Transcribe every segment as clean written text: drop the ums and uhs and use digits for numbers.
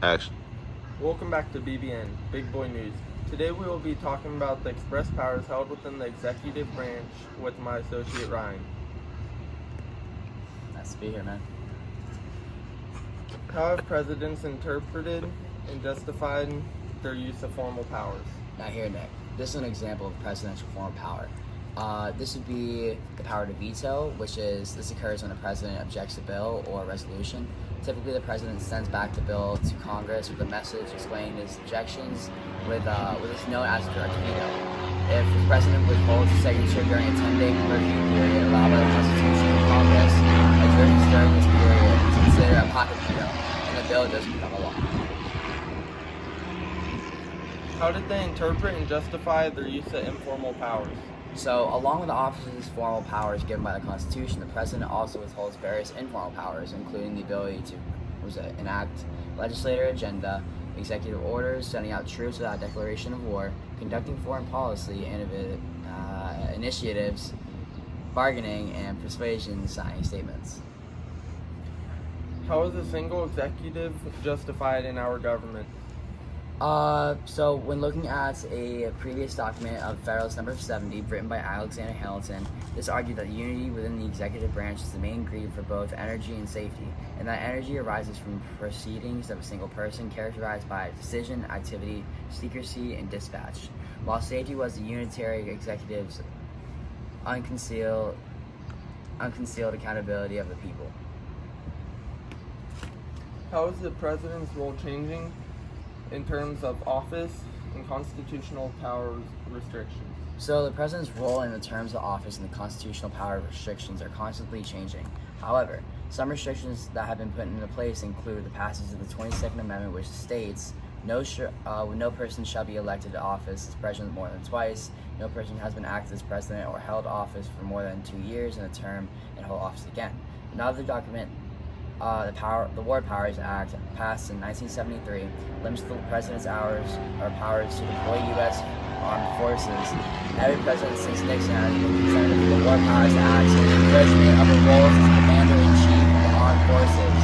Action. Welcome back to BBN, Big Boy News. Today we will be talking about the express powers held within the executive branch with my associate Ryan. Nice to be here, man. How have presidents interpreted and justified their use of formal powers? Now here, Nick, this is an example of presidential form of power. This would be the power to veto, this occurs when a president objects to a bill or a resolution. Typically, the president sends back the bill to Congress with a message explaining his objections with this known as a direct veto. If the president withholds a signature during a 10-day review period allowed by the Constitution of Congress, adjournments during this period is considered a pocket veto, and the bill doesn't become a law. How did they interpret and justify their use of informal powers? So, along with the office's formal powers given by the Constitution, the president also withholds various informal powers, including the ability to enact legislative agenda, executive orders, sending out troops without declaration of war, conducting foreign policy initiatives, bargaining, and persuasion, signing statements. How is a single executive justified in our government? So when looking at a previous document of Federalist Number 70, written by Alexander Hamilton, this argued that unity within the executive branch is the main ingredient for both energy and safety, and that energy arises from proceedings of a single person characterized by decision, activity, secrecy, and dispatch, while safety was the unitary executive's unconcealed accountability of the people. How is the president's role changing in terms of office and constitutional power restrictions? So the president's role in the terms of office and the constitutional power restrictions are constantly changing. However, some restrictions that have been put into place include the passage of the 22nd Amendment, which states no person shall be elected to office as president more than twice, no person has been acted as president or held office for more than 2 years in a term and hold office again. Another document, the War Powers Act, passed in 1973, limits the president's powers to deploy U.S. armed forces. Every president since Nixon has been concerned with the War Powers Act and the encouragement of the roles as commander-in-chief of the armed forces.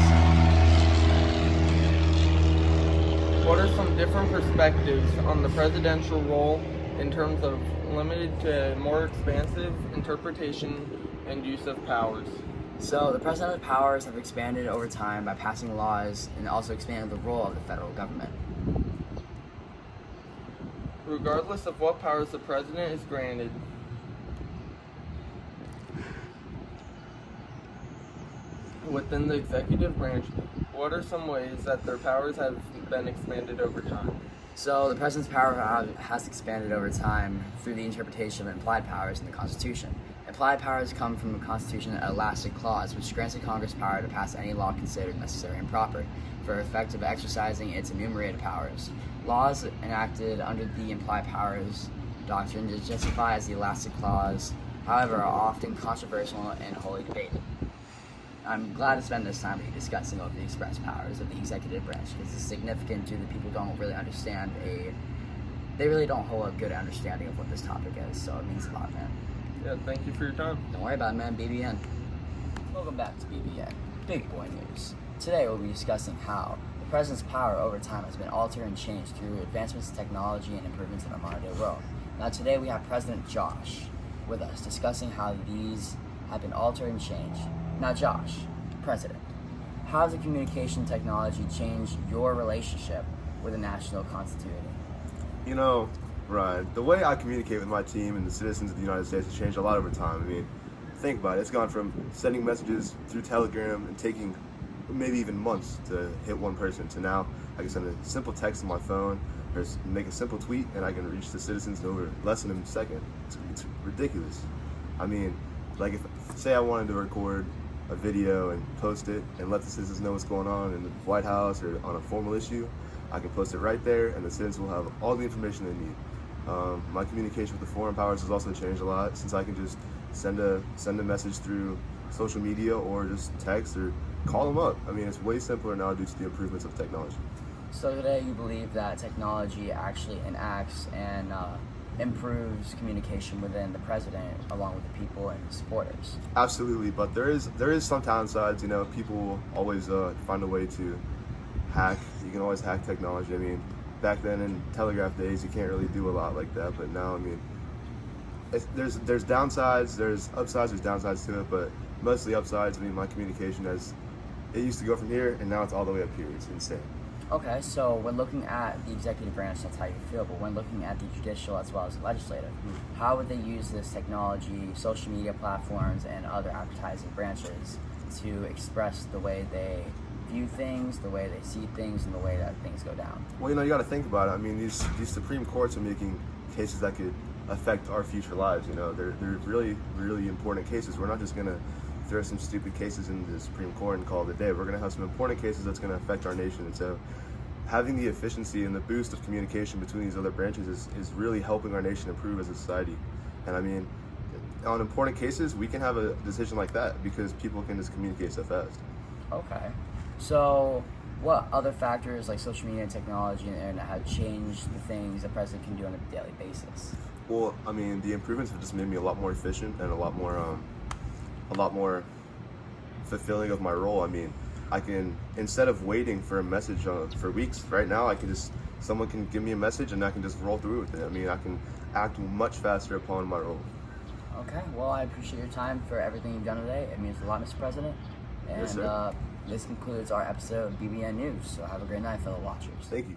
What are some different perspectives on the presidential role in terms of limited to more expansive interpretation and use of powers? So the president's powers have expanded over time by passing laws and also expanded the role of the federal government. Regardless of what powers the president is granted, within the executive branch, what are some ways that their powers have been expanded over time? So the president's power has expanded over time through the interpretation of implied powers in the Constitution. Implied powers come from the Constitution's elastic clause, which grants the Congress power to pass any law considered necessary and proper for effective exercising its enumerated powers. Laws enacted under the implied powers doctrine is justified as the elastic clause, however, are often controversial and wholly debated. I'm glad to spend this time with you discussing over the express powers of the executive branch because it's significant to the people who don't really understand they really don't hold a good understanding of what this topic is, so it means a lot, man. Yeah, thank you for your time. Don't worry about it, man. BBN. Welcome back to BBN, Big Boy News. Today we'll be discussing how the president's power over time has been altered and changed through advancements in technology and improvements in our modern day world. Now today we have President Josh with us discussing how these have been altered and changed. Now Josh, President, how has the communication technology changed your relationship with the national constituency? You know, Ryan, the way I communicate with my team and the citizens of the United States has changed a lot over time. I mean, think about it. It's gone from sending messages through Telegram and taking maybe even months to hit one person to now I can send a simple text on my phone or make a simple tweet and I can reach the citizens in over less than a second. It's ridiculous. I mean, like if say I wanted to record a video and post it and let the citizens know what's going on in the White House or on a formal issue, I can post it right there and the citizens will have all the information they need. My communication with the foreign powers has also changed a lot since I can just send a message through social media or just text or call them up. I mean, it's way simpler now due to the improvements of technology. So today you believe that technology actually enacts and improves communication within the president along with the people and the supporters. Absolutely, but there is some downsides. You know, people will always find a way to hack. You can always hack technology. I mean, back then in telegraph days, you can't really do a lot like that. But now, I mean, there's downsides, there's upsides, there's downsides to it. But mostly upsides. I mean, my communication it used to go from here, and now it's all the way up here. It's insane. Okay, so when looking at the executive branch, that's how you feel, but when looking at the judicial as well as the legislative, how would they use this technology, social media platforms, and other advertising branches to express the way they view things, the way they see things, and the way that things go down? Well, you got to think about it. I mean, these Supreme Courts are making cases that could affect our future lives. They're really, really important cases. We're not just going to throw some stupid cases in the Supreme Court and call it a day. We're going to have some important cases that's going to affect our nation. And so having the efficiency and the boost of communication between these other branches is really helping our nation improve as a society. And I mean, on important cases, we can have a decision like that because people can just communicate so fast. Okay. So what other factors like social media and technology and the internet have changed the things the president can do on a daily basis? Well, I mean, the improvements have just made me a lot more efficient and a lot more fulfilling of my role. I mean, I can, instead of waiting for a message for weeks, right now someone can give me a message and I can just roll through with it. I mean, I can act much faster upon my role. Okay, well, I appreciate your time for everything you've done today. It means a lot, Mr. President. And Yes, sir. this concludes our episode of BBN News. So have a great night, fellow watchers. Thank you.